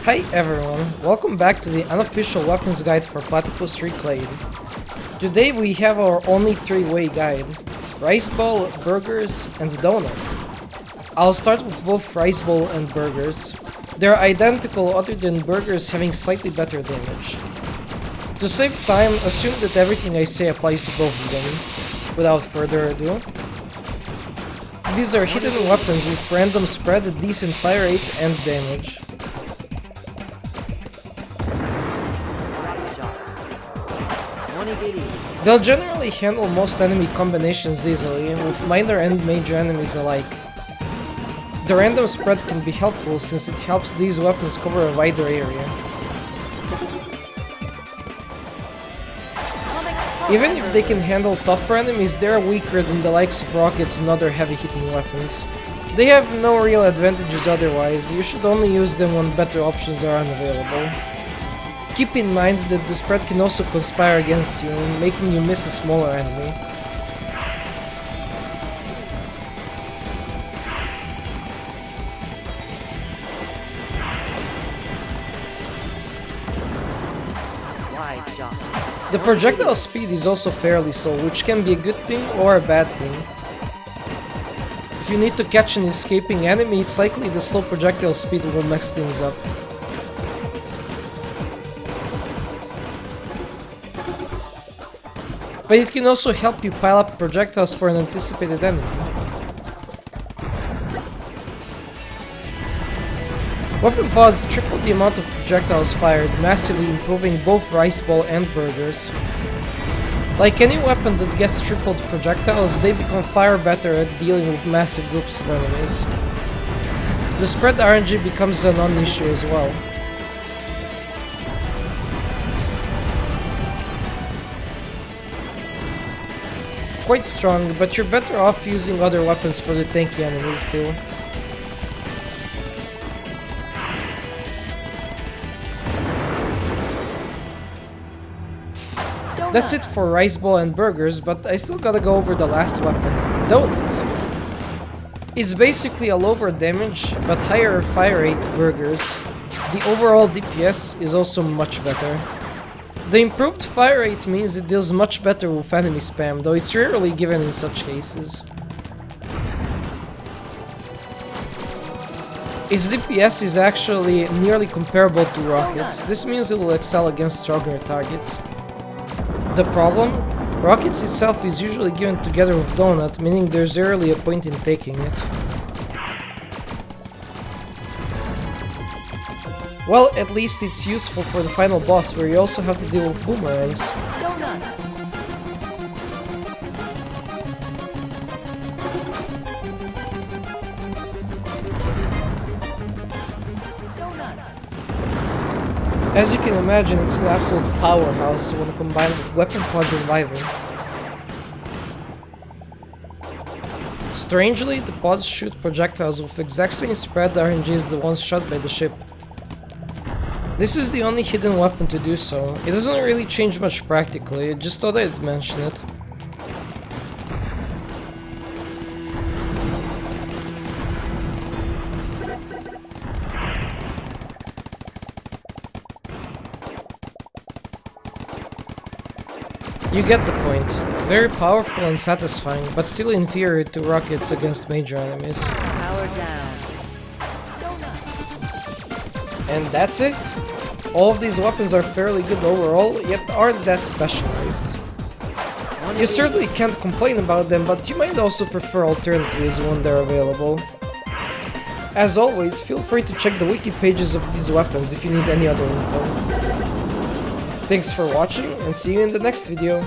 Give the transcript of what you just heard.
Hi everyone, welcome back to the unofficial weapons guide for Platypus Reclayed. Today we have our only three-way guide: rice ball, burgers, and donut. I'll start with both rice ball and burgers. They're identical other than burgers having slightly better damage. To save time, assume that everything I say applies to both of them. Without further ado, these are hidden weapons with random spread, decent fire rate, and damage. They'll generally handle most enemy combinations easily, with minor and major enemies alike. The random spread can be helpful since it helps these weapons cover a wider area. Even if they can handle tougher enemies, they're weaker than the likes of rockets and other heavy-hitting weapons. They have no real advantages otherwise, you should only use them when better options are unavailable. Keep in mind that the spread can also conspire against you, making you miss a smaller enemy. The projectile speed is also fairly slow, which can be a good thing or a bad thing. If you need to catch an escaping enemy, it's likely the slow projectile speed will mess things up. But it can also help you pile up projectiles for an anticipated enemy. Weapon pods triple the amount of projectiles fired, massively improving both rice ball and burgers. Like any weapon that gets tripled projectiles, they become far better at dealing with massive groups of enemies. The spread RNG becomes a non-issue as well. Quite strong, but you're better off using other weapons for the tanky enemies too. That's it for rice ball and burgers, but I still gotta go over the last weapon, donut. It's basically a lower damage, but higher fire rate burgers. The overall DPS is also much better. The improved fire rate means it deals much better with enemy spam, though it's rarely given in such cases. Its DPS is actually nearly comparable to rockets. This means it will excel against stronger targets. The problem? Rockets itself is usually given together with donut, meaning there's rarely a point in taking it. Well, at least it's useful for the final boss, where you also have to deal with boomerangs. Donuts. Donuts. As you can imagine, it's an absolute powerhouse when combined with weapon pods and Wyvern. Strangely, the pods shoot projectiles with exact same spread RNG as the ones shot by the ship. This is the only hidden weapon to do so. It doesn't really change much practically, I just thought I'd mention it. You get the point. Very powerful and satisfying, but still inferior to rockets against major enemies. Power down. And that's it? All of these weapons are fairly good overall, yet aren't that specialized. You certainly can't complain about them, but you might also prefer alternatives when they're available. As always, feel free to check the wiki pages of these weapons if you need any other info. Thanks for watching, and see you in the next video.